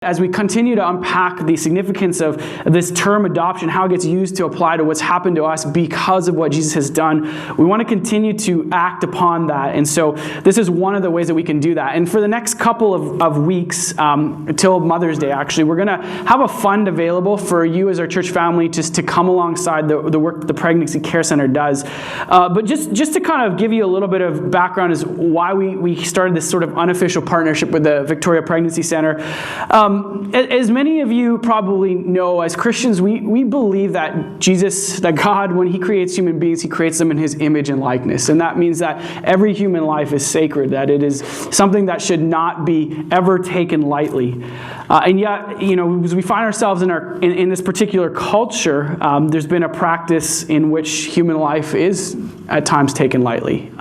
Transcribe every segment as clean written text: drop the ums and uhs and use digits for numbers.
As we continue to unpack the significance of this term adoption, how it gets used to apply to what's happened to us because of what Jesus has done, we want to continue to act upon that. And so this is one of the ways that we can do that. And for the next couple of weeks, until Mother's Day, actually, we're going to have a fund available for you as our church family just to come alongside the work the Pregnancy Care Center does. But just to kind of give you a little bit of background as why we started this sort of unofficial partnership with the Victoria Pregnancy Center. As many of you probably know, as Christians, we believe that that God, when he creates human beings, he creates them in his image and likeness. And that means that every human life is sacred, that it is something that should not be ever taken lightly. And yet, as we find ourselves in this particular culture, there's been a practice in which human life is at times taken lightly.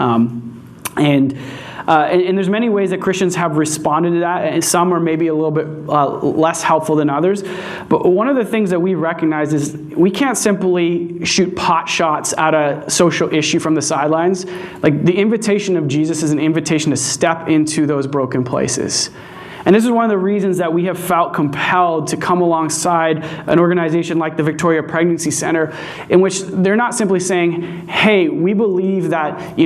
And there's many ways that Christians have responded to that, and some are maybe a little bit less helpful than others. But one of the things that we recognize is we can't simply shoot pot shots at a social issue from the sidelines. Like, the invitation of Jesus is an invitation to step into those broken places. And this is one of the reasons that we have felt compelled to come alongside an organization like the Victoria Pregnancy Center, in which they're not simply saying, hey, we believe that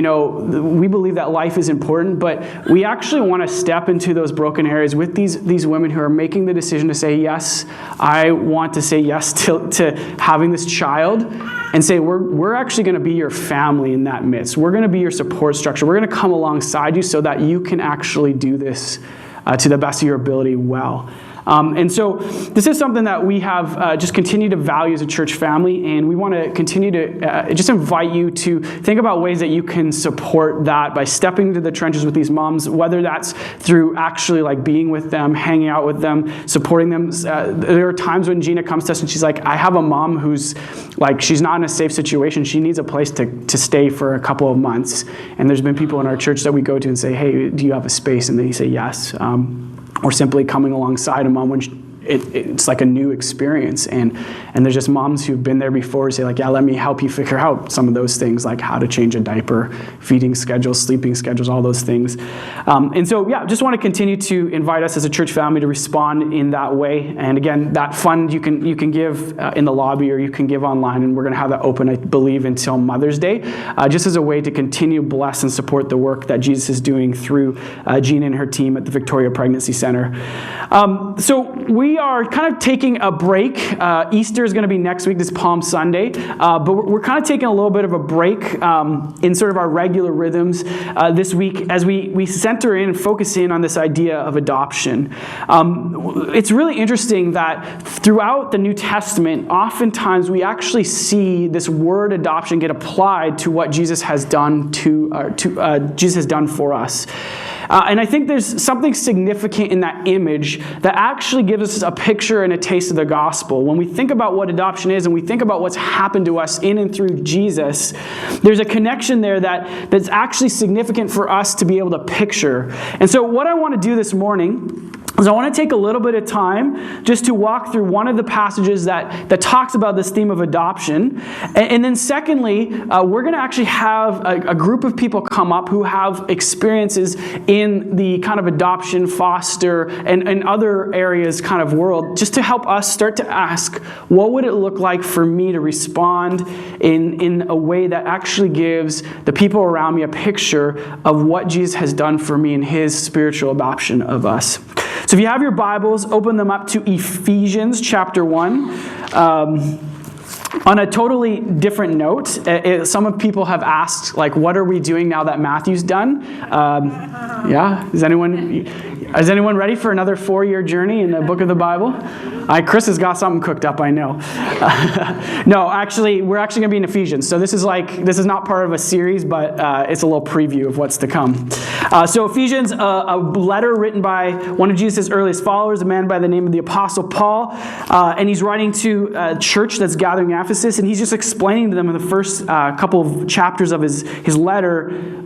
life is important, but we actually want to step into those broken areas with these women who are making the decision to say, yes, I want to say yes to having this child, and say, we're actually going to be your family in that midst. We're going to be your support structure. We're going to come alongside you so that you can actually do this to the best of your ability well. And so this is something that we have just continued to value as a church family, and we want to continue to just invite you to think about ways that you can support that by stepping into the trenches with these moms, whether that's through actually like being with them, hanging out with them, supporting them. There are times when Gina comes to us and she's like, I have a mom who's like, she's not in a safe situation. She needs a place to stay for a couple of months. And there's been people in our church that we go to and say, hey, do you have a space? And they say yes. Or simply coming alongside a mom when it's like a new experience. And there's just moms who've been there before who say like, yeah, let me help you figure out some of those things, like how to change a diaper, feeding schedules, sleeping schedules, all those things. And so, yeah, just want to continue to invite us as a church family to respond in that way. And again, that fund you can give in the lobby, or you can give online, and we're going to have that open, I believe, until Mother's Day, just as a way to continue bless and support the work that Jesus is doing through Gina and her team at the Victoria Pregnancy Center. So we are kind of taking a break. Easter is going to be next week, this Palm Sunday, but we're kind of taking a little bit of a break in sort of our regular rhythms this week as we center in and focus in on this idea of adoption. It's really interesting that throughout the New Testament, oftentimes we actually see this word adoption get applied to what Jesus has done Jesus has done for us. And I think there's something significant in that image that actually gives us a picture and a taste of the gospel. When we think about what adoption is and we think about what's happened to us in and through Jesus, there's a connection there that's actually significant for us to be able to picture. And so what I want to do this morning is I want to take a little bit of time just to walk through one of the passages that talks about this theme of adoption. And then secondly, we're going to actually have a group of people come up who have experiences in the kind of adoption, foster, and other areas kind of world, just to help us start to ask, what would it look like for me to respond in a way that actually gives the people around me a picture of what Jesus has done for me in his spiritual adoption of us. So if you have your Bibles, open them up to Ephesians chapter 1. On a totally different note, some people have asked, like, what are we doing now that Matthew's done? Yeah? Is anyone ready for another 4-year journey in the book of the Bible? Chris has got something cooked up, I know. No, actually, we're actually going to be in Ephesians. So this is not part of a series, but it's a little preview of what's to come. So Ephesians, a letter written by one of Jesus' earliest followers, a man by the name of the Apostle Paul, and he's writing to a church that's gathering in Ephesus, and he's just explaining to them in the first couple of chapters of his letter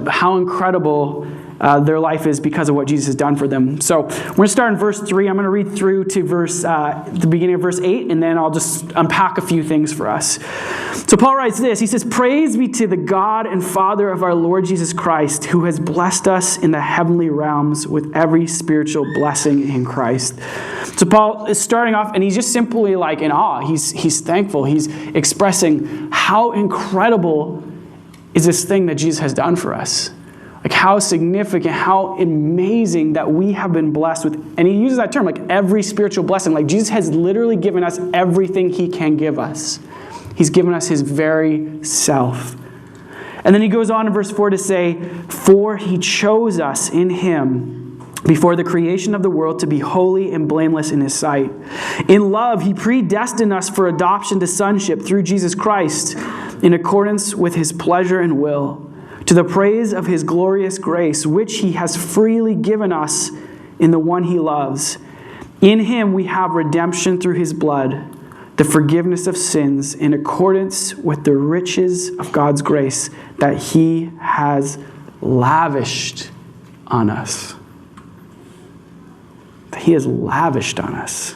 how incredible their life is because of what Jesus has done for them. So we're going to start in verse 3. I'm going to read through to the beginning of verse 8, and then I'll just unpack a few things for us. So Paul writes this. He says, "Praise be to the God and Father of our Lord Jesus Christ, who has blessed us in the heavenly realms with every spiritual blessing in Christ." So Paul is starting off, and he's just simply like in awe. He's thankful. He's expressing how incredible is this thing that Jesus has done for us. Like how significant, how amazing that we have been blessed with. And he uses that term, like every spiritual blessing. Like Jesus has literally given us everything he can give us. He's given us his very self. And then he goes on in verse 4 to say, "For he chose us in him before the creation of the world to be holy and blameless in his sight. In love, he predestined us for adoption to sonship through Jesus Christ, in accordance with his pleasure and will, to the praise of his glorious grace, which he has freely given us in the one he loves. In him we have redemption through his blood, the forgiveness of sins, in accordance with the riches of God's grace that he has lavished on us." That he has lavished on us.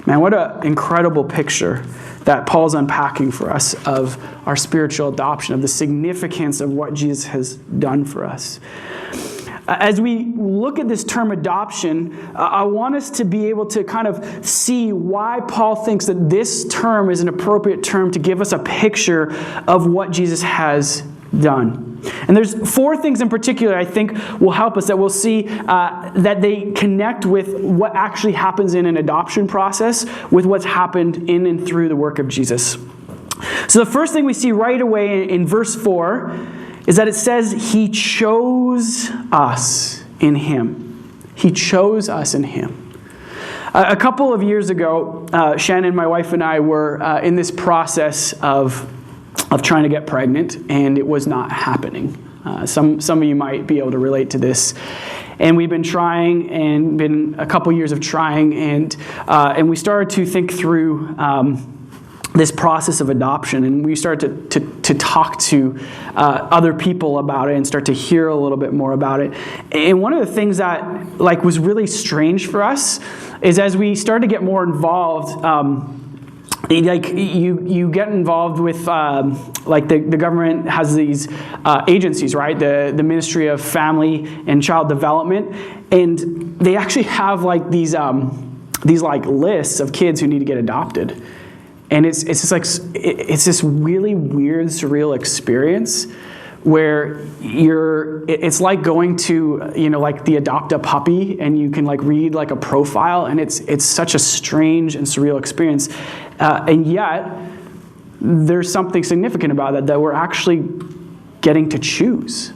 Man, what an incredible picture that Paul's unpacking for us of our spiritual adoption, of the significance of what Jesus has done for us. As we look at this term adoption, I want us to be able to kind of see why Paul thinks that this term is an appropriate term to give us a picture of what Jesus has done. And there's 4 things in particular I think will help us, that we'll see that they connect with what actually happens in an adoption process with what's happened in and through the work of Jesus. So the first thing we see right away in verse 4 is that it says he chose us in him. He chose us in him. A couple of years ago, Shannon, my wife, and I were in this process of trying to get pregnant, and it was not happening. Some of you might be able to relate to this. And we've been trying, and been a couple years of trying, and we started to think through this process of adoption, and we started to talk to other people about it and start to hear a little bit more about it. And one of the things that was really strange for us is as we started to get more involved, you get involved with the government has these agencies, right? The Ministry of Family and Child Development, and they actually have these lists of kids who need to get adopted. And it's this really weird, surreal experience where it's like going to, the Adopt a Puppy, and you can read a profile, and it's such a strange and surreal experience. And yet, there's something significant about that we're actually getting to choose.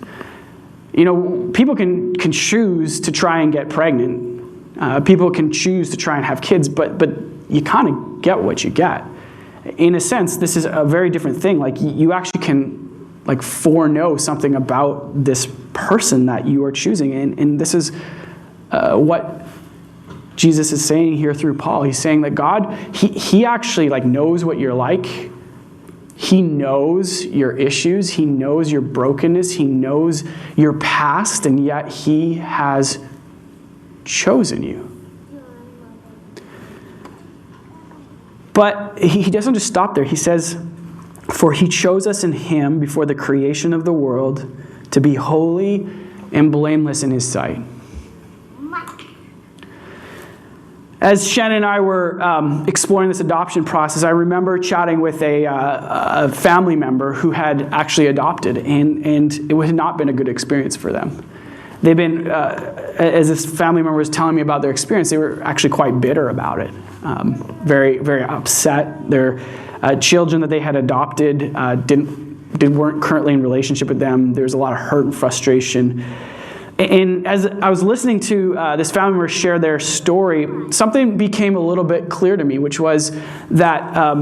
People can choose to try and get pregnant. People can choose to try and have kids, but you kind of get what you get. In a sense, this is a very different thing. You actually can foreknow something about this person that you are choosing. And this is what Jesus is saying here through Paul. He's saying that God, he actually knows what you're like. He knows your issues. He knows your brokenness. He knows your past, and yet he has chosen you. But he doesn't just stop there. He says, "For he chose us in him before the creation of the world to be holy and blameless in his sight." As Shannon and I were exploring this adoption process, I remember chatting with a family member who had actually adopted, and it had not been a good experience for them. They've been, as this family member was telling me about their experience, they were actually quite bitter about it. Very, very upset. Their children that they had adopted weren't currently in relationship with them. There was a lot of hurt and frustration. And as I was listening to this family member share their story, something became a little bit clear to me, which was that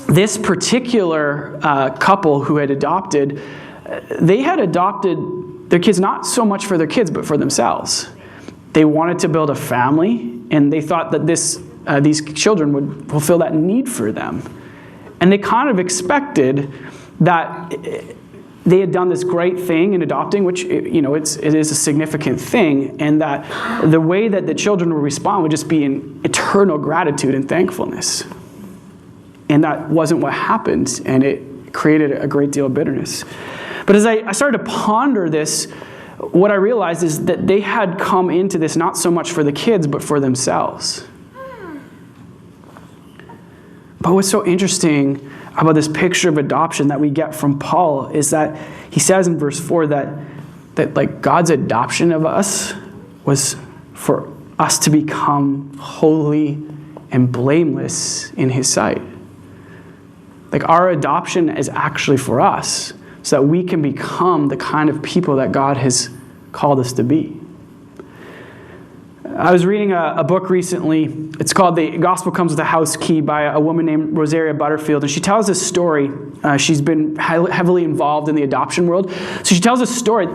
this particular couple who had adopted, they had adopted their kids not so much for their kids, but for themselves. They wanted to build a family, and they thought that these children would fulfill that need for them. And they kind of expected that they had done this great thing in adopting, which, it is a significant thing, and that the way that the children would respond would just be in eternal gratitude and thankfulness. And that wasn't what happened, and it created a great deal of bitterness. But as I started to ponder this, what I realized is that they had come into this not so much for the kids, but for themselves. But what's so interesting about this picture of adoption that we get from Paul is that he says in verse 4 that like God's adoption of us was for us to become holy and blameless in his sight. Like our adoption is actually for us so that we can become the kind of people that God has called us to be. I was reading a book recently. It's called The Gospel Comes with a House Key by a woman named Rosaria Butterfield. And she tells this story. She's been heavily involved in the adoption world. So she tells a story.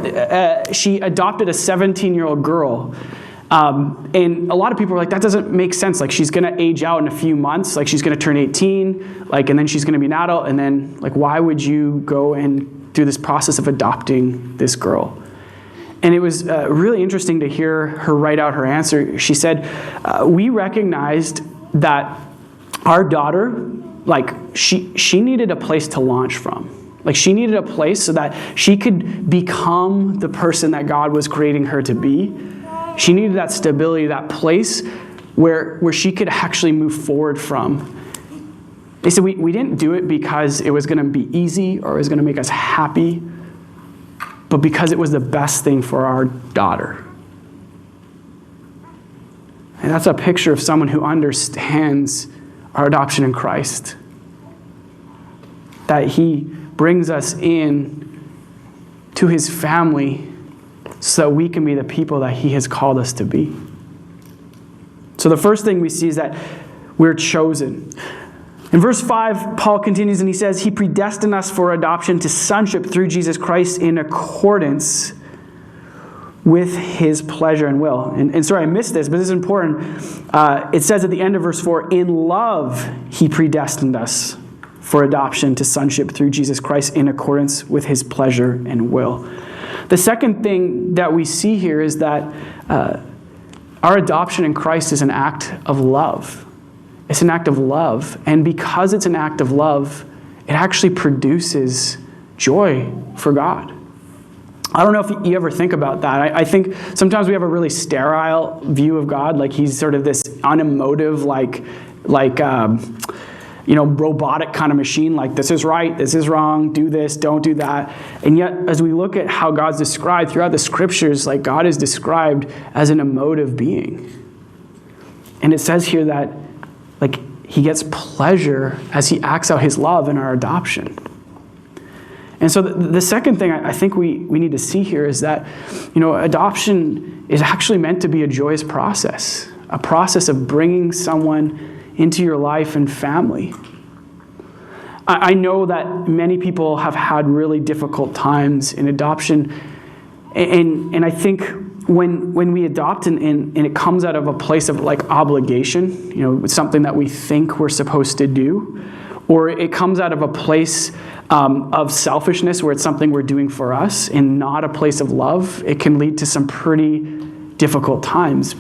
She adopted a 17-year-old girl. And a lot of people are like, that doesn't make sense. Like, she's going to age out in a few months. Like, she's going to turn 18. Like, and then she's going to be an adult. And then, like, why would you go and do this process of adopting this girl? And it was really interesting to hear her write out her answer. She said, we recognized that our daughter, like, she needed a place to launch from. Like, she needed a place so that she could become the person that God was creating her to be. She needed that stability, that place where she could actually move forward from. They said, we didn't do it because it was going to be easy or it was going to make us happy, but because it was the best thing for our daughter. And that's a picture of someone who understands our adoption in Christ. That he brings us in to his family so that we can be the people that he has called us to be. So the first thing we see is that we're chosen. In verse 5, Paul continues and he says, he predestined us for adoption to sonship through Jesus Christ in accordance with his pleasure and will. And sorry, I missed this, but this is important. It says at the end of verse 4, in love he predestined us for adoption to sonship through Jesus Christ in accordance with his pleasure and will. The second thing that we see here is that our adoption in Christ is an act of love. It's an act of love. And because it's an act of love, it actually produces joy for God. I don't know if you ever think about that. I think sometimes we have a really sterile view of God, like he's sort of this unemotive, robotic kind of machine, like this is right, this is wrong, do this, don't do that. And yet, as we look at how God's described throughout the scriptures, like God is described as an emotive being. And it says here that like he gets pleasure as he acts out his love in our adoption. And so the second thing I think we need to see here is that, adoption is actually meant to be a joyous process, a process of bringing someone into your life and family. I know that many people have had really difficult times in adoption, and I think when we adopt and it comes out of a place of like obligation, it's something that we think we're supposed to do, or it comes out of a place of selfishness where it's something we're doing for us and not a place of love, it can lead to some pretty difficult times.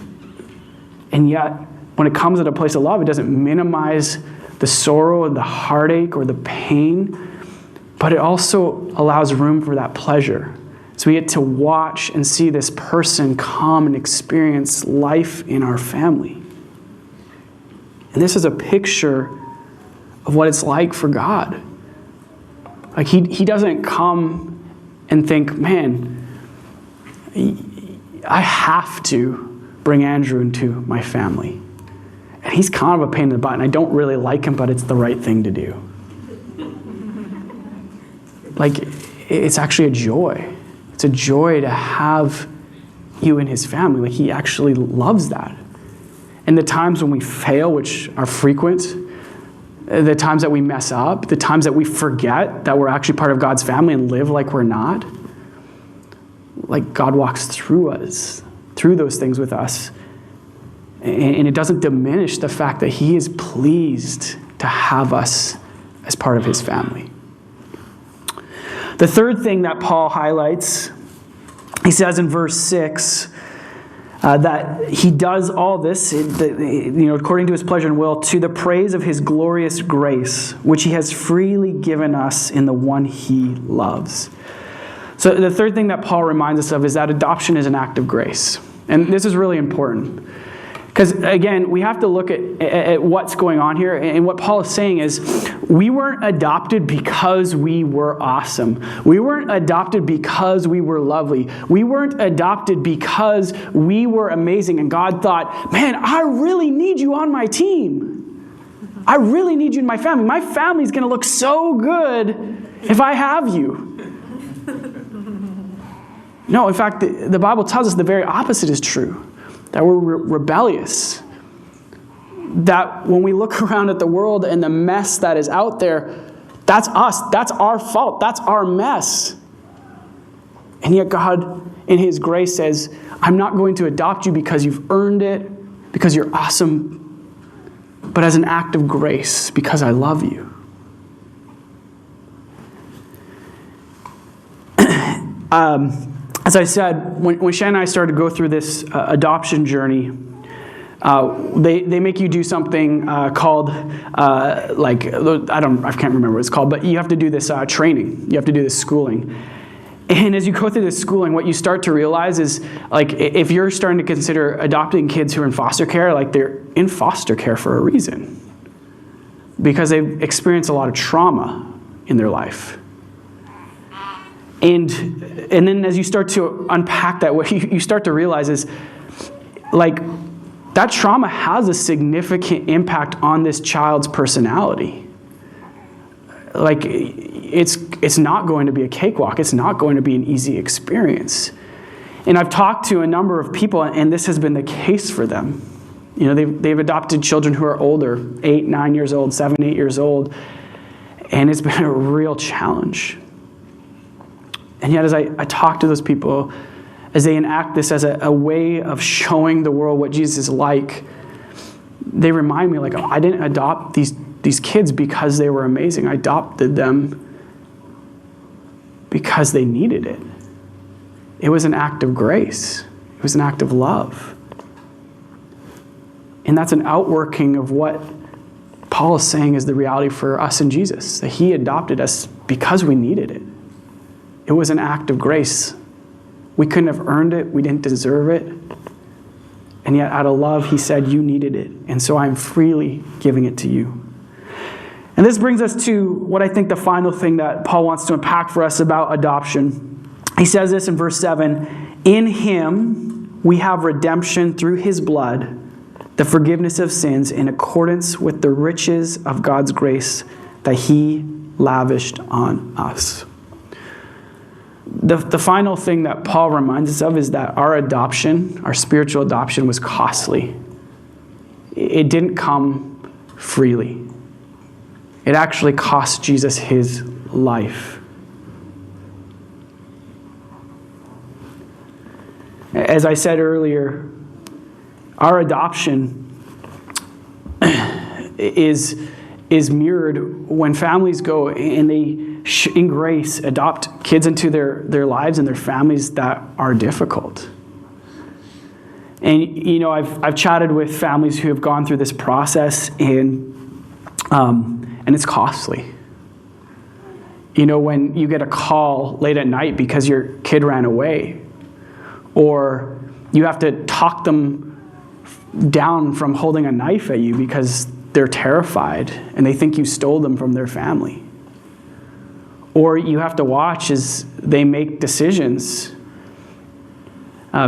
And yet, when it comes at a place of love, it doesn't minimize the sorrow and the heartache or the pain, but it also allows room for that pleasure. So we get to watch and see this person come and experience life in our family. And this is a picture of what it's like for God. Like he doesn't come and think, man, I have to bring Andrew into my family. And he's kind of a pain in the butt, and I don't really like him, but it's the right thing to do. Like, it's actually a joy. It's a joy to have you in his family. Like, he actually loves that. And the times when we fail, which are frequent, the times that we mess up, the times that we forget that we're actually part of God's family and live like we're not, like God walks through us, through those things with us. And it doesn't diminish the fact that he is pleased to have us as part of his family. The third thing that Paul highlights, he says in verse 6, that he does all this, according to his pleasure and will, to the praise of his glorious grace, which he has freely given us in the one he loves. So the third thing that Paul reminds us of is that adoption is an act of grace. And this is really important. Because, again, we have to look at what's going on here. And what Paul is saying is, we weren't adopted because we were awesome. We weren't adopted because we were lovely. We weren't adopted because we were amazing. And God thought, man, I really need you on my team. I really need you in my family. My family's going to look so good if I have you. No, in fact, the Bible tells us the very opposite is true. That we're rebellious. That when we look around at the world and the mess that is out there, that's us. That's our fault. That's our mess. And yet God, in his grace, says, I'm not going to adopt you because you've earned it, because you're awesome, but as an act of grace, because I love you. As I said, when Shannon and I started to go through this adoption journey, they make you do something called I can't remember what it's called, but you have to do this training. You have to do this schooling. And as you go through this schooling, what you start to realize is, like, if you're starting to consider adopting kids who are in foster care, like, they're in foster care for a reason, because they've experienced a lot of trauma in their life. And then as you start to unpack that, what you start to realize is, like, that trauma has a significant impact on this child's personality. Like, it's not going to be a cakewalk. It's not going to be an easy experience. And I've talked to a number of people, and this has been the case for them. You know, they've adopted children who are older, 8, 9 years old, 7, 8 years old, and it's been a real challenge. And yet, as I talk to those people, as they enact this as a way of showing the world what Jesus is like, they remind me, like, oh, I didn't adopt these kids because they were amazing. I adopted them because they needed it. It was an act of grace. It was an act of love. And that's an outworking of what Paul is saying is the reality for us in Jesus, that he adopted us because we needed it. It was an act of grace. We couldn't have earned it. We didn't deserve it. And yet, out of love, he said, you needed it. And so I'm freely giving it to you. And this brings us to what I think the final thing that Paul wants to unpack for us about adoption. He says this in verse 7, in him we have redemption through his blood, the forgiveness of sins in accordance with the riches of God's grace that he lavished on us. The final thing that Paul reminds us of is that our adoption, our spiritual adoption, was costly. It didn't come freely. It actually cost Jesus his life. As I said earlier, our adoption is mirrored when families go and they, in grace, adopt kids into their lives and their families that are difficult. And, you know, I've chatted with families who have gone through this process, and it's costly. You know, when you get a call late at night because your kid ran away, or you have to talk them down from holding a knife at you because they're terrified and they think you stole them from their family. Or you have to watch as they make decisions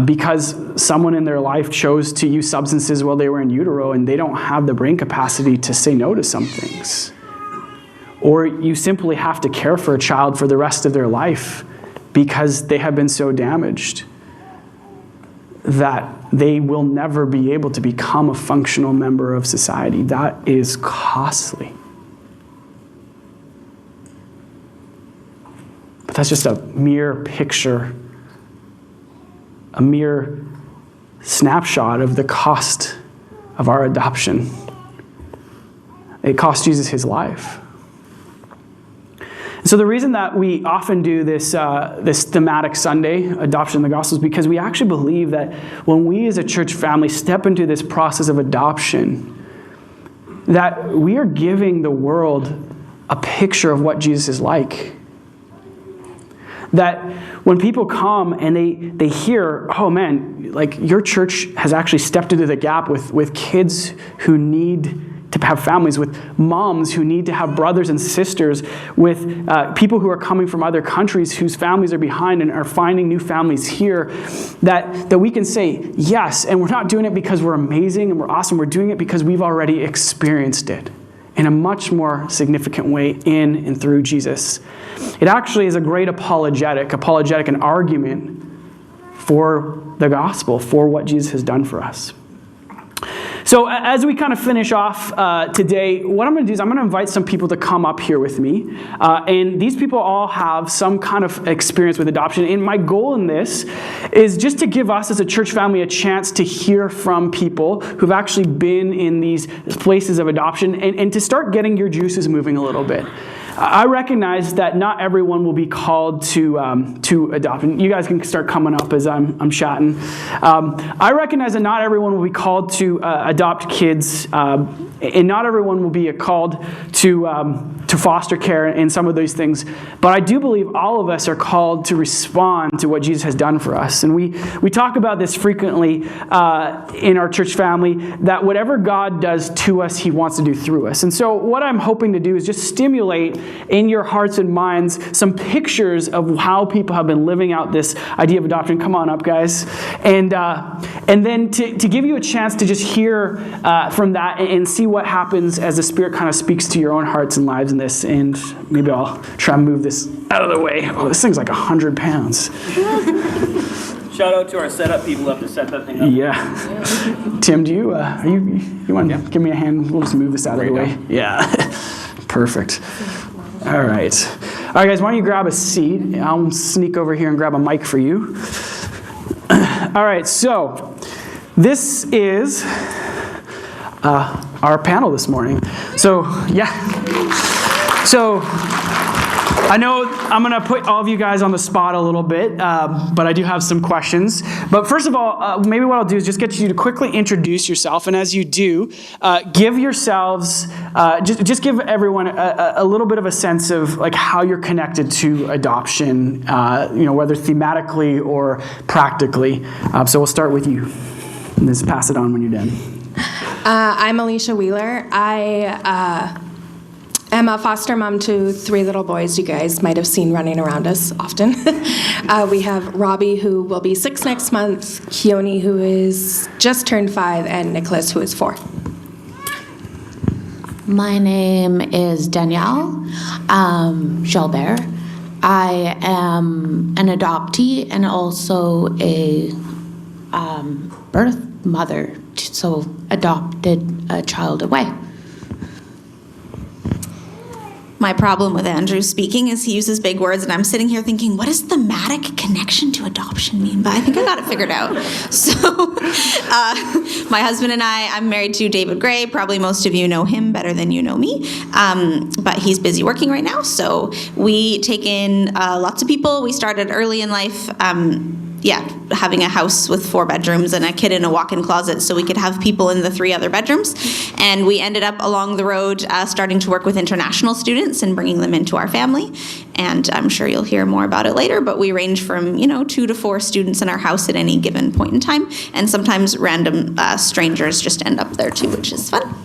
because someone in their life chose to use substances while they were in utero and they don't have the brain capacity to say no to some things. Or you simply have to care for a child for the rest of their life because they have been so damaged that they will never be able to become a functional member of society. That is costly. But that's just a mere picture, a mere snapshot of the cost of our adoption. It cost Jesus his life. So the reason that we often do this thematic Sunday, Adoption in the Gospel, is because we actually believe that when we as a church family step into this process of adoption, that we are giving the world a picture of what Jesus is like. That when people come and they hear, oh man, like your church has actually stepped into the gap with kids who need to have families, with moms who need to have brothers and sisters, with people who are coming from other countries whose families are behind and are finding new families here, that we can say yes, and we're not doing it because we're amazing and we're awesome, we're doing it because we've already experienced it in a much more significant way in and through Jesus. It actually is a great apologetic, an argument for the gospel, for what Jesus has done for us. So as we kind of finish off today, what I'm going to do is I'm going to invite some people to come up here with me. And these people all have some kind of experience with adoption. And my goal in this is just to give us as a church family a chance to hear from people who've actually been in these places of adoption and to start getting your juices moving a little bit. I recognize that not everyone will be called to adopt. And you guys can start coming up as I'm chatting. I recognize that not everyone will be called to adopt kids, and not everyone will be called to foster care and some of those things. But I do believe all of us are called to respond to what Jesus has done for us. And we talk about this frequently in our church family, that whatever God does to us, he wants to do through us. And so what I'm hoping to do is just stimulate in your hearts and minds some pictures of how people have been living out this idea of adoption. Come on up, guys. And then to give you a chance to just hear from that and see what happens as the Spirit kind of speaks to your own hearts and lives in this. And maybe I'll try and move this out of the way. Oh, this thing's like 100 pounds. Shout out to our setup people who have to set that thing up. Yeah. Tim, do you want to give me a hand? We'll just move this out of the way. Yeah. Perfect. All right, guys, why don't you grab a seat? I'll sneak over here and grab a mic for you. All right, so this is our panel this morning. So, yeah. So, I know I'm going to put all of you guys on the spot a little bit, but I do have some questions. But first of all, maybe what I'll do is just get you to quickly introduce yourself. And as you do, give yourselves, just give everyone a little bit of a sense of like how you're connected to adoption, whether thematically or practically. So we'll start with you. And just pass it on when you're done. I'm Alicia Wheeler. I am a foster mom to 3 little boys you guys might have seen running around us often. We have Robbie, who will be 6 next month, Keone, who is just turned 5, and Nicholas, who is 4. My name is Danielle Gilbert. I am an adoptee and also a birth mother, so adopted a child away. My problem with Andrew speaking is he uses big words, and I'm sitting here thinking, what does thematic connection to adoption mean? But I think I got it figured out. So my husband and I'm married to David Gray. Probably most of you know him better than you know me. But he's busy working right now. So we take in lots of people. We started early in life. Having a house with 4 bedrooms and a kid in a walk-in closet so we could have people in the 3 other bedrooms. And we ended up along the road starting to work with international students and bringing them into our family. And I'm sure you'll hear more about it later, but we range from, 2 to 4 students in our house at any given point in time. And sometimes random strangers just end up there too, which is fun.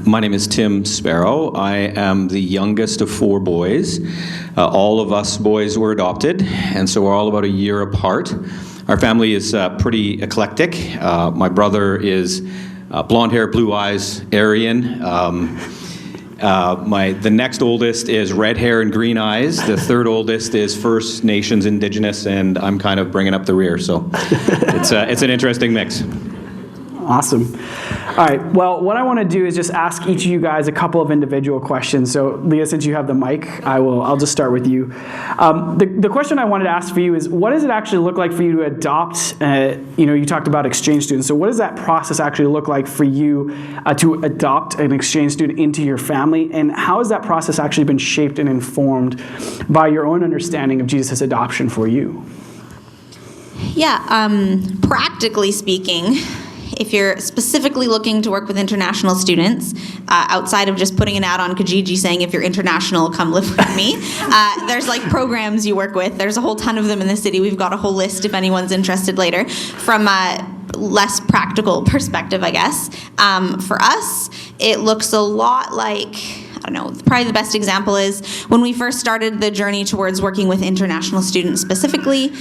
My name is Tim Sparrow. I am the youngest of 4 boys. All of us boys were adopted, and so we're all about a year apart. Our family is pretty eclectic. My brother is blonde hair, blue eyes, Aryan. The next oldest is red hair and green eyes. The third oldest is First Nations Indigenous, and I'm kind of bringing up the rear. So it's an interesting mix. Awesome. All right. Well, what I want to do is just ask each of you guys a couple of individual questions. So, Leah, since you have the mic, I'll just start with you. The question I wanted to ask for you is, what does it actually look like for you to adopt? You talked about exchange students. So, what does that process actually look like for you to adopt an exchange student into your family? And how has that process actually been shaped and informed by your own understanding of Jesus' adoption for you? Yeah, practically speaking, if you're specifically looking to work with international students, outside of just putting an ad on Kijiji saying, if you're international, come live with me, there's like programs you work with. There's a whole ton of them in the city. We've got a whole list if anyone's interested later. From a less practical perspective, I guess. For us, it looks a lot like, I don't know, probably the best example is when we first started the journey towards working with international students specifically,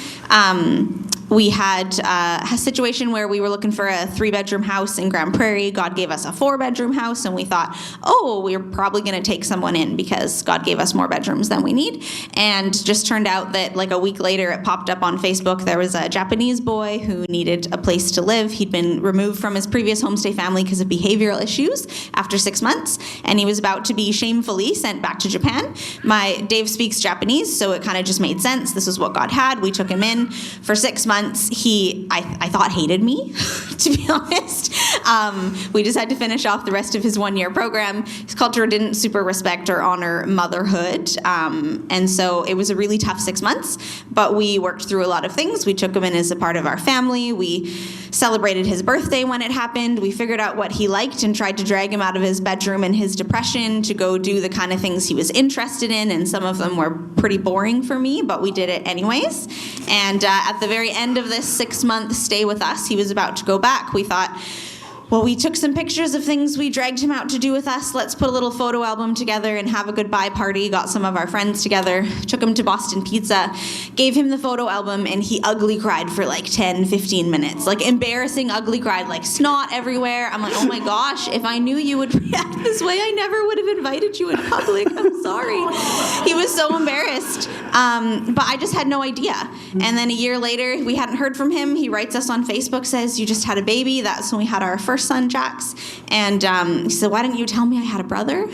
we had a situation where we were looking for a 3-bedroom house in Grand Prairie. God gave us a 4-bedroom house, and we thought, we're probably going to take someone in because God gave us more bedrooms than we need. And just turned out that like a week later, it popped up on Facebook. There was a Japanese boy who needed a place to live. He'd been removed from his previous homestay family because of behavioral issues after 6 months, and he was about to be shamefully sent back to Japan. Dave speaks Japanese, so it kind of just made sense. This is what God had. We took him in for 6 months. He, I thought, hated me, to be honest. We just had to finish off the rest of his 1-year program. His culture didn't super respect or honor motherhood, and so it was a really tough 6 months, but we worked through a lot of things. We took him in as a part of our family. We celebrated his birthday when it happened. We figured out what he liked and tried to drag him out of his bedroom and his depression to go do the kind of things he was interested in, and some of them were pretty boring for me, but we did it anyways. And at the very end of this 6-month stay with us, he was about to go back. We thought, well, we took some pictures of things we dragged him out to do with us. Let's put a little photo album together and have a goodbye party. Got some of our friends together, took him to Boston Pizza, gave him the photo album, and he ugly cried for like 10, 15 minutes. Like embarrassing ugly cried, like snot everywhere. I'm like, oh my gosh, if I knew you would react this way, I never would have invited you in public. I'm sorry. He was so embarrassed. But I just had no idea. And then a year later, we hadn't heard from him. He writes us on Facebook, says, you just had a baby. That's when we had our first son, Jax. And he said, why didn't you tell me I had a brother?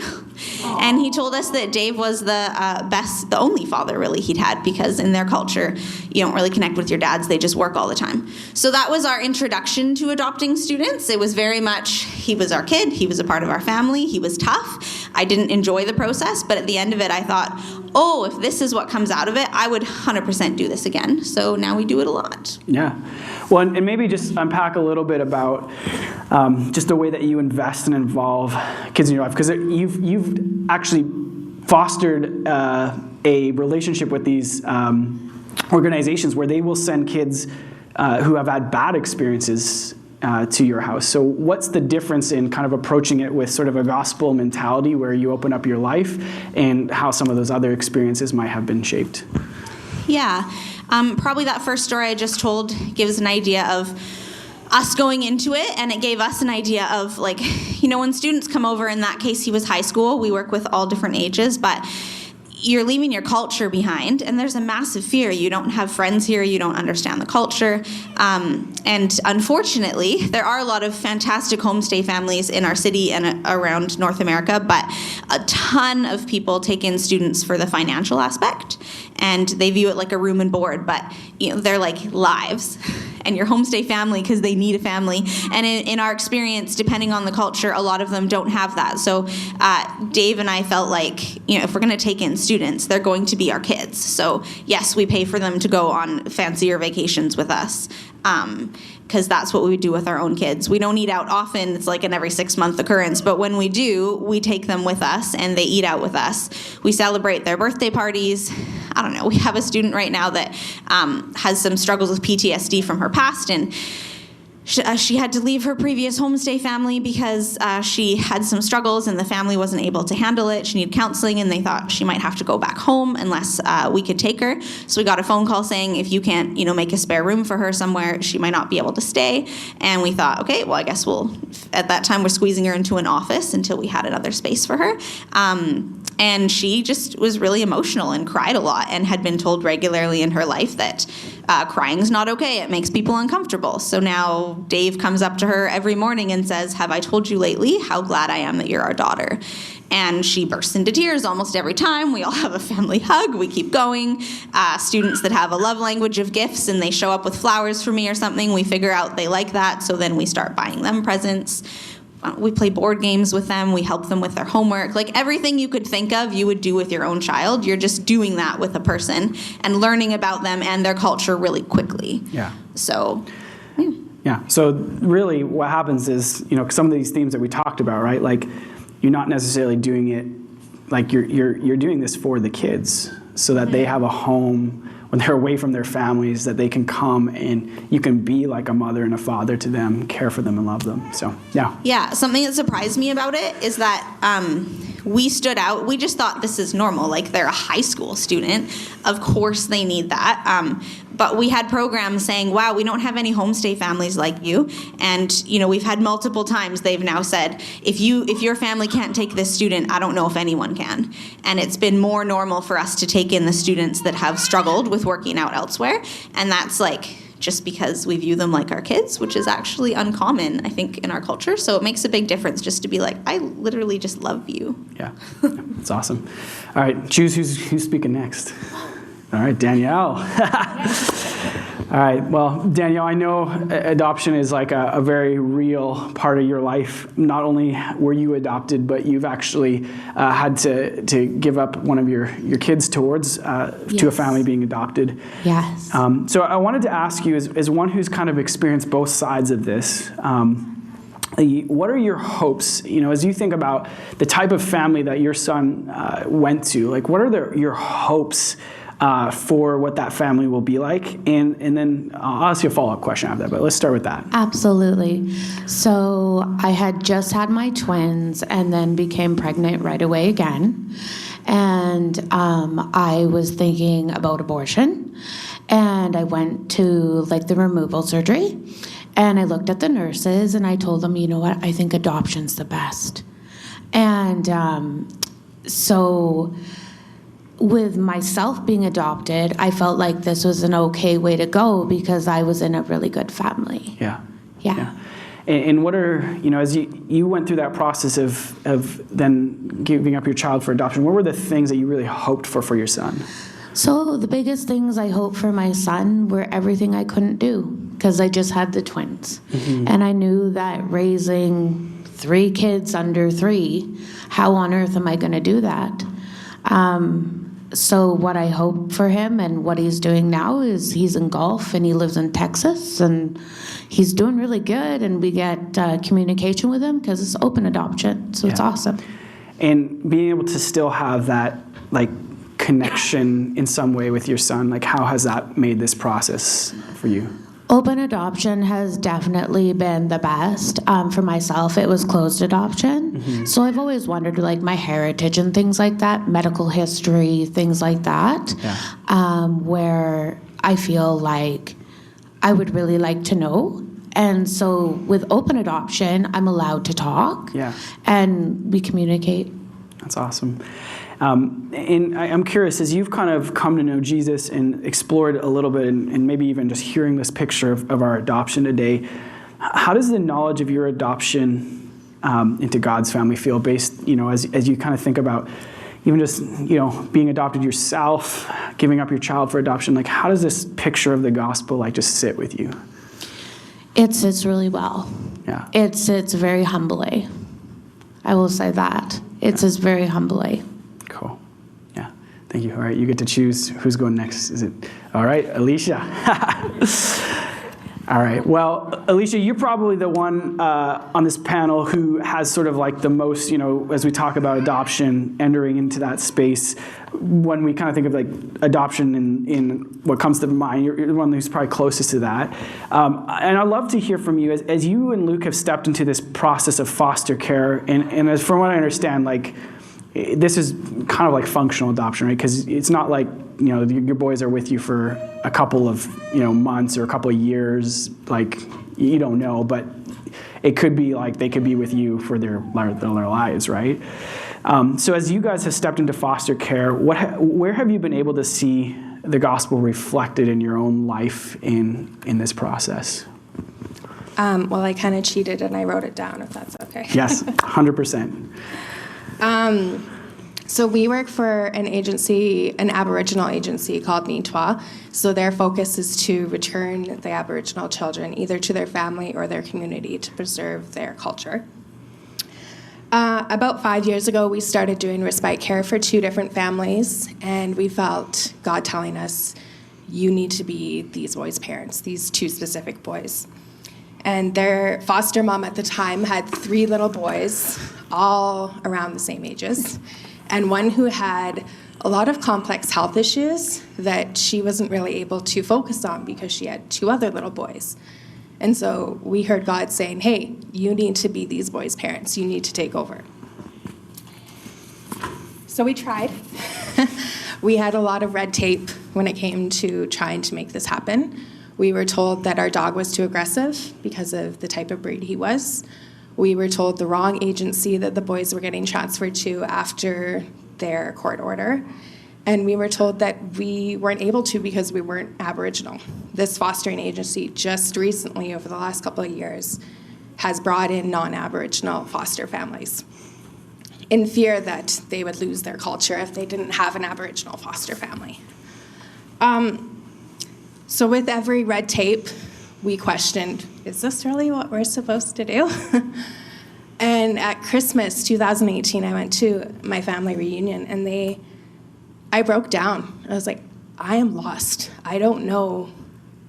And he told us that Dave was the only father really he'd had, because in their culture, you don't really connect with your dads. They just work all the time. So that was our introduction to adopting students. It was very much, he was our kid. He was a part of our family. He was tough. I didn't enjoy the process, but at the end of it, I thought, if this is what comes out of it, I would 100% do this again. So now we do it a lot. Yeah. Well, and maybe just unpack a little bit about just the way that you invest and involve kids in your life, because you've actually fostered a relationship with these organizations where they will send kids who have had bad experiences to your house. So what's the difference in kind of approaching it with sort of a gospel mentality where you open up your life, and how some of those other experiences might have been shaped? Yeah. Probably that first story I just told gives an idea of us going into it, and it gave us an idea of, like, when students come over, in that case he was high school, we work with all different ages, but you're leaving your culture behind, and there's a massive fear. You don't have friends here, you don't understand the culture, and unfortunately, there are a lot of fantastic homestay families in our city and around North America, but a ton of people take in students for the financial aspect, and they view it like a room and board, but they're like lives. And your homestay family because they need a family. And in our experience, depending on the culture, a lot of them don't have that. So Dave and I felt like, if we're going to take in students, they're going to be our kids. So yes, we pay for them to go on fancier vacations with us, because that's what we do with our own kids. We don't eat out often. It's like an every 6-month occurrence. But when we do, we take them with us and they eat out with us. We celebrate their birthday parties. I don't know. We have a student right now that has some struggles with PTSD from her past, and she had to leave her previous homestay family because she had some struggles and the family wasn't able to handle it. She needed counseling, and they thought she might have to go back home unless we could take her. So we got a phone call saying if you can't, make a spare room for her somewhere, she might not be able to stay. And we thought, okay, well, I guess at that time, we're squeezing her into an office until we had another space for her. And she just was really emotional and cried a lot, and had been told regularly in her life that crying's not okay. It makes people uncomfortable. So now Dave comes up to her every morning and says, "Have I told you lately how glad I am that you're our daughter?" And she bursts into tears almost every time. We all have a family hug. We keep going. Students that have a love language of gifts and they show up with flowers for me or something, we figure out they like that, so then we start buying them presents. We play board games with them. We help them with their homework. Like everything you could think of you would do with your own child, you're just doing that with a person and learning about them and their culture really quickly. Yeah. So, Yeah. So really what happens is, some of these themes that we talked about, right? Like you're not necessarily doing it like you're doing this for the kids so that they have a home when they're away from their families, that they can come and you can be like a mother and a father to them, care for them and love them. So, yeah. yeah, something that surprised me about it is that we stood out. We just thought this is normal. Like they're a high school student. Of course they need that. But we had programs saying, wow, we don't have any homestay families like you. And, we've had multiple times they've now said, if your family can't take this student, I don't know if anyone can. And it's been more normal for us to take in the students that have struggled with working out elsewhere. And that's just because we view them like our kids, which is actually uncommon, I think, in our culture. So it makes a big difference just to be like, I literally just love you. Yeah, that's awesome. All right, choose who's speaking next. All right, Danielle. All right, well, Danielle, I know adoption is like a very real part of your life. Not only were you adopted, but you've actually had to give up one of your kids towards to a family being adopted. Yes. So I wanted to ask you, as one who's kind of experienced both sides of this, what are your hopes, as you think about the type of family that your son went to? Like, what are your hopes for what that family will be like? And then I'll ask you a follow-up question after that, but let's start with that. Absolutely. So I had just had my twins and then became pregnant right away again. And I was thinking about abortion. And I went to the removal surgery. And I looked at the nurses and I told them, you know what, I think adoption's the best. And so with myself being adopted, I felt like this was an okay way to go because I was in a really good family. Yeah. Yeah. And what are, as you went through that process of then giving up your child for adoption, what were the things that you really hoped for your son? So the biggest things I hoped for my son were everything I couldn't do because I just had the twins. Mm-hmm. And I knew that raising 3 kids under 3, how on earth am I going to do that? So what I hope for him and what he's doing now is he's in golf and he lives in Texas and he's doing really good and we get communication with him because it's open adoption. So it's awesome. And being able to still have that connection in some way with your son, how has that made this process for you? Open adoption has definitely been the best. For myself, it was closed adoption. Mm-hmm. So I've always wondered, my heritage and things like that, medical history, things like that, where I feel like I would really like to know. And so with open adoption, I'm allowed to talk. Yeah. And we communicate. That's awesome. And I'm curious, as you've kind of come to know Jesus and explored a little bit, and maybe even just hearing this picture of our adoption today, how does the knowledge of your adoption into God's family feel based, as you kind of think about even just, being adopted yourself, giving up your child for adoption, how does this picture of the gospel just sit with you? It sits really well. Yeah. It sits very humbly. I will say that. It sits very humbly. Cool. Yeah. Thank you. All right. You get to choose who's going next. Is it all right, Alicia? All right. Well, Alicia, you're probably the one on this panel who has sort of the most, as we talk about adoption, entering into that space. When we kind of think of adoption in what comes to mind, you're the one who's probably closest to that. And I'd love to hear from you as you and Luke have stepped into this process of foster care. And as from what I understand, this is kind of functional adoption, right? Because it's not your boys are with you for a couple of months or a couple of years, you don't know, but it could be they could be with you for their lives, right? So as you guys have stepped into foster care, where have you been able to see the gospel reflected in your own life in this process? Well, I kind of cheated and I wrote it down, if that's okay. Yes, 100%. So we work for an agency, an Aboriginal agency called Nitwa. So their focus is to return the Aboriginal children either to their family or their community to preserve their culture. About 5 years ago, we started doing respite care for 2 different families, and we felt God telling us, you need to be these boys' parents, these 2 specific boys. And their foster mom at the time had 3 little boys, all around the same ages, and one who had a lot of complex health issues that she wasn't really able to focus on because she had 2 other little boys. And so we heard God saying, hey, you need to be these boys' parents. You need to take over. So we tried. We had a lot of red tape when it came to trying to make this happen. We were told that our dog was too aggressive because of the type of breed he was. We were told the wrong agency that the boys were getting transferred to after their court order. And we were told that we weren't able to because we weren't Aboriginal. This fostering agency just recently, over the last couple of years, has brought in non-Aboriginal foster families in fear that they would lose their culture if they didn't have an Aboriginal foster family. So with every red tape, we questioned, is this really what we're supposed to do? And at Christmas 2018, I went to my family reunion, and I broke down. I was like, I am lost. I don't know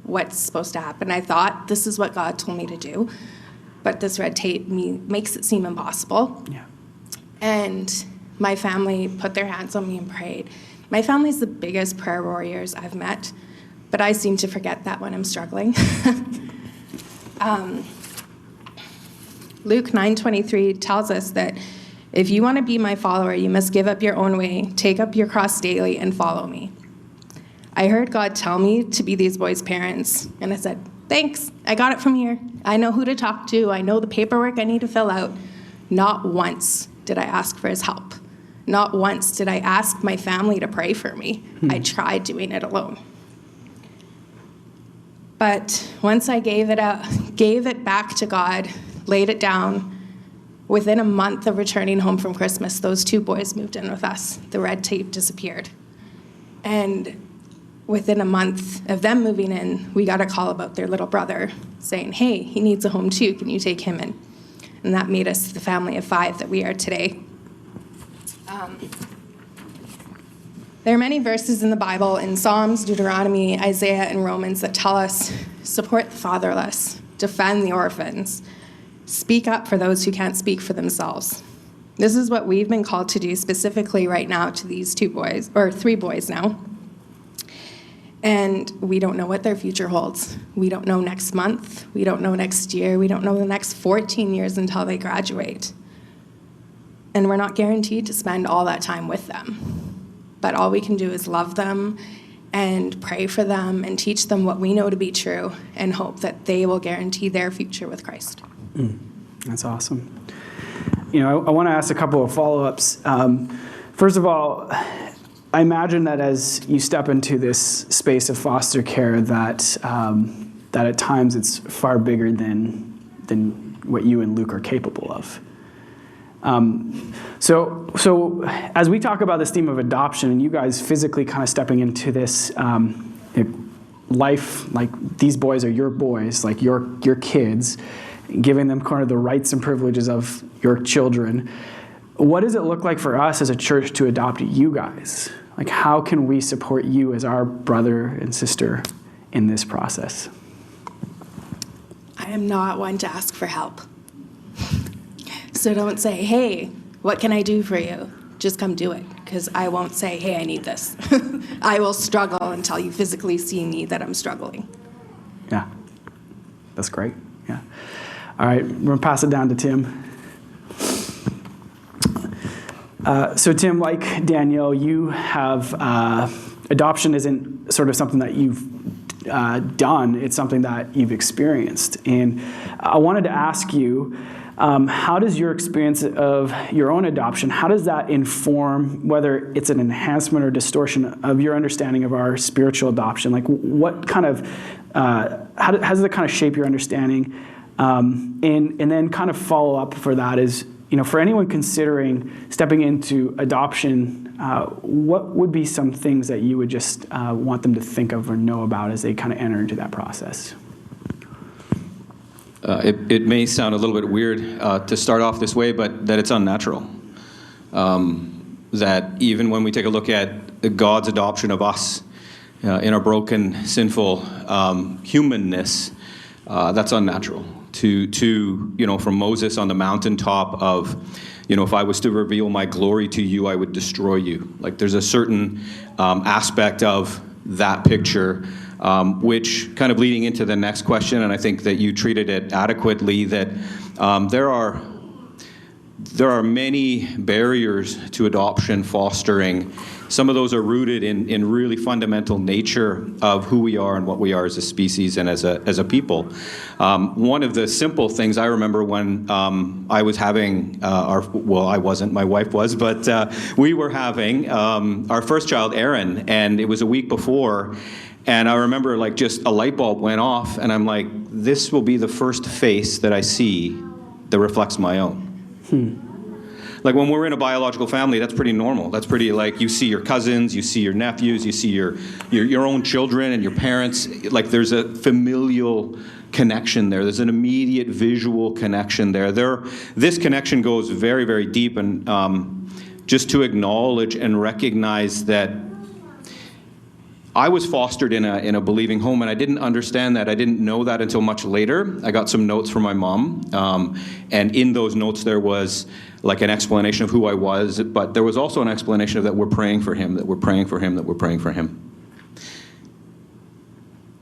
what's supposed to happen. I thought this is what God told me to do, but this red tape makes it seem impossible. Yeah. And my family put their hands on me and prayed. My family's the biggest prayer warriors I've met, but I seem to forget that when I'm struggling. Luke 9:23 tells us that if you want to be my follower, you must give up your own way, take up your cross daily, and follow me. I heard God tell me to be these boys' parents, and I said, thanks, I got it from here. I know who to talk to. I know the paperwork I need to fill out. Not once did I ask for his help. Not once did I ask my family to pray for me. I tried doing it alone. But once I gave it back to God, laid it down, within a month of returning home from Christmas, those 2 boys moved in with us. The red tape disappeared. And within a month of them moving in, we got a call about their little brother saying, hey, he needs a home too, can you take him in? And that made us the family of 5 that we are today. There are many verses in the Bible, in Psalms, Deuteronomy, Isaiah, and Romans, that tell us, support the fatherless, defend the orphans, speak up for those who can't speak for themselves. This is what we've been called to do specifically right now to these 2 boys, or 3 boys now. And we don't know what their future holds. We don't know next month. We don't know next year. We don't know the next 14 years until they graduate. And we're not guaranteed to spend all that time with them. But all we can do is love them and pray for them and teach them what we know to be true and hope that they will guarantee their future with Christ. That's awesome. I want to ask a couple of follow-ups. First of all, I imagine that as you step into this space of foster care, that at times it's far bigger than what you and Luke are capable of. So as we talk about this theme of adoption, and you guys physically kind of stepping into this life, like these boys are your boys, like your kids, giving them kind of the rights and privileges of your children. What does it look like for us as a church to adopt you guys? Like, how can we support you as our brother and sister in this process? I am not one to ask for help. So don't say, hey, what can I do for you? Just come do it, because I won't say, hey, I need this. I will struggle until you physically see me that I'm struggling. Yeah, that's great. Yeah. All right, we're going to pass it down to Tim. So Tim, like Danielle, you have, adoption isn't sort of something that you've done, it's something that you've experienced. And I wanted to ask you, how does your experience of your own adoption, how does that inform whether it's an enhancement or distortion of your understanding of our spiritual adoption? Like what kind of, how does it kind of shape your understanding? And then kind of follow up for that is, for anyone considering stepping into adoption, what would be some things that you would just want them to think of or know about as they kind of enter into that process? It may sound a little bit weird to start off this way, but that it's unnatural. That even when we take a look at God's adoption of us in our broken, sinful humanness, that's unnatural. From Moses on the mountaintop of, if I was to reveal my glory to you, I would destroy you. Like there's a certain aspect of that picture, which kind of leading into the next question, and I think that you treated it adequately, that there are many barriers to adoption, fostering. Some of those are rooted in really fundamental nature of who we are and what we are as a species and as a people. One of the simple things I remember when I was having I wasn't, my wife was, but we were having our first child, Aaron, and it was a week before, and I remember like just a light bulb went off, and I'm like, this will be the first face that I see that reflects my own. Like when we're in a biological family, that's pretty normal. That's pretty like you see your cousins, you see your nephews, you see your own children and your parents. Like there's a familial connection there. There's an immediate visual connection there. This connection goes very, very deep, and just to acknowledge and recognize that I was fostered in a believing home, and I didn't understand that. I didn't know that until much later. I got some notes from my mom, and in those notes there was like an explanation of who I was, but there was also an explanation of that we're praying for him, that we're praying for him, that we're praying for him.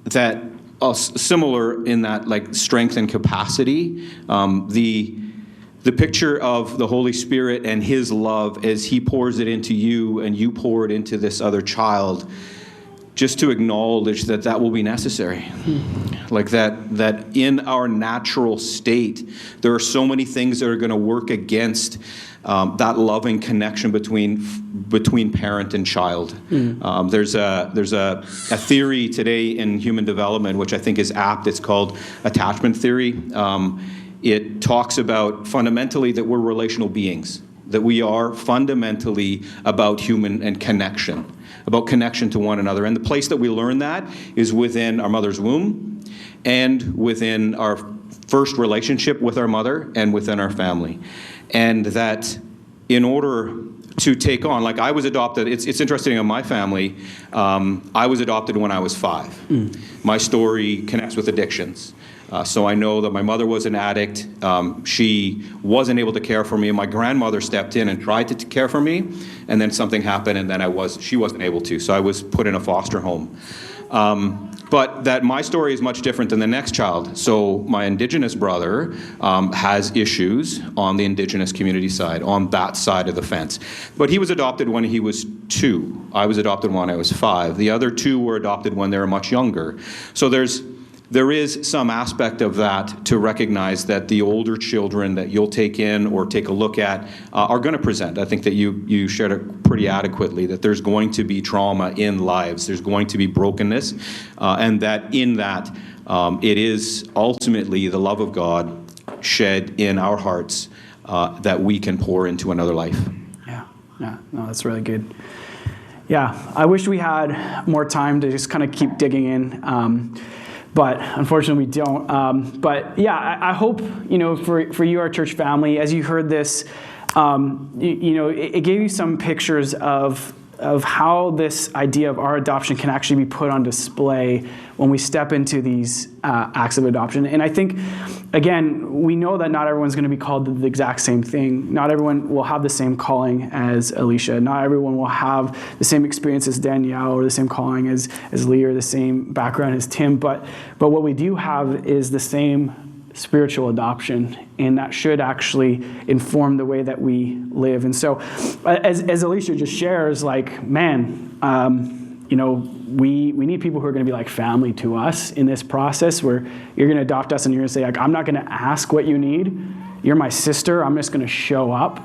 That similar in that like strength and capacity, the picture of the Holy Spirit and his love as he pours it into you and you pour it into this other child, just to acknowledge that will be necessary. Like that in our natural state, there are so many things that are going to work against that loving connection between parent and child. There's a theory today in human development, which I think is apt. It's called attachment theory. It talks about fundamentally that we're relational beings, that we are fundamentally about human and connection, about connection to one another. And the place that we learn that is within our mother's womb and within our first relationship with our mother and within our family. And that in order to take on, like I was adopted, it's interesting in my family, I was adopted when I was 5. My story connects with addictions. So I know that my mother was an addict. She wasn't able to care for me, and my grandmother stepped in and tried to care for me, and then something happened, and then she wasn't able to, so I was put in a foster home. But that my story is much different than the next child. So my Indigenous brother has issues on the Indigenous community side, on that side of the fence. But he was adopted when he was 2. I was adopted when I was 5. The other 2 were adopted when they were much younger. So there is some aspect of that to recognize that the older children that you'll take in or take a look at are going to present. I think that you shared it pretty adequately, that there's going to be trauma in lives. There's going to be brokenness, and that in that it is ultimately the love of God shed in our hearts that we can pour into another life. Yeah, no, that's really good. Yeah, I wish we had more time to just kind of keep digging in. But unfortunately, we don't. But yeah, I hope, for you, our church family, as you heard this, it gave you some pictures of how this idea of our adoption can actually be put on display when we step into these acts of adoption. And I think, again, we know that not everyone's going to be called to the exact same thing. Not everyone will have the same calling as Alicia. Not everyone will have the same experience as Danielle, or the same calling as Lee, or the same background as Tim. But what we do have is the same spiritual adoption, and that should actually inform the way that we live. And so, as Alicia just shares, like, man, we need people who are going to be like family to us in this process, where you're going to adopt us and you're going to say, like, I'm not going to ask what you need. you're my sister. I'm just going to show up.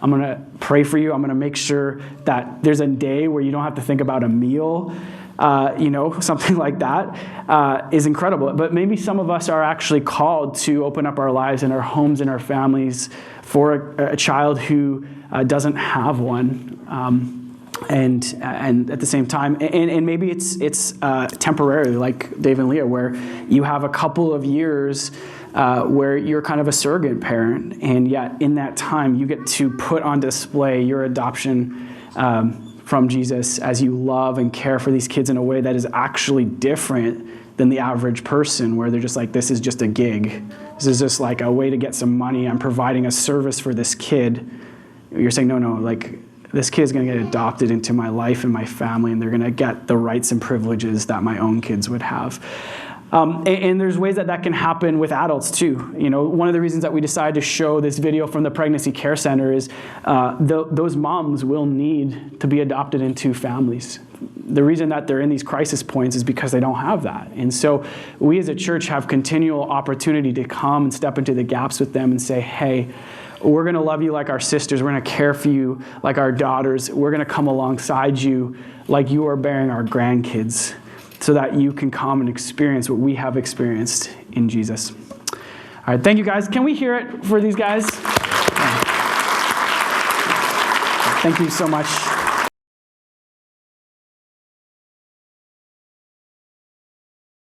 I'm going to pray for you. I'm going to make sure that there's a day where you don't have to think about a meal. Something like that is incredible. But maybe some of us are actually called to open up our lives and our homes and our families for a child who doesn't have one. And at the same time, and maybe it's temporarily, like Dave and Leah, where you have a couple of years where you're kind of a surrogate parent, and yet in that time you get to put on display your adoption from Jesus as you love and care for these kids in a way that is actually different than the average person, where they're just like, this is just a gig. This is just like a way to get some money. I'm providing a service for this kid. You're saying, no, like, this kid's going to get adopted into my life and my family, and they're going to get the rights and privileges that my own kids would have. And there's ways that can happen with adults too. One of the reasons that we decided to show this video from the Pregnancy Care Center is those moms will need to be adopted into families. The reason that they're in these crisis points is because they don't have that. And so we as a church have continual opportunity to come and step into the gaps with them and say, hey, we're going to love you like our sisters. We're going to care for you like our daughters. We're going to come alongside you like you are bearing our grandkids, so that you can come and experience what we have experienced in Jesus. All right, thank you guys. Can we hear it for these guys? Thank you so much.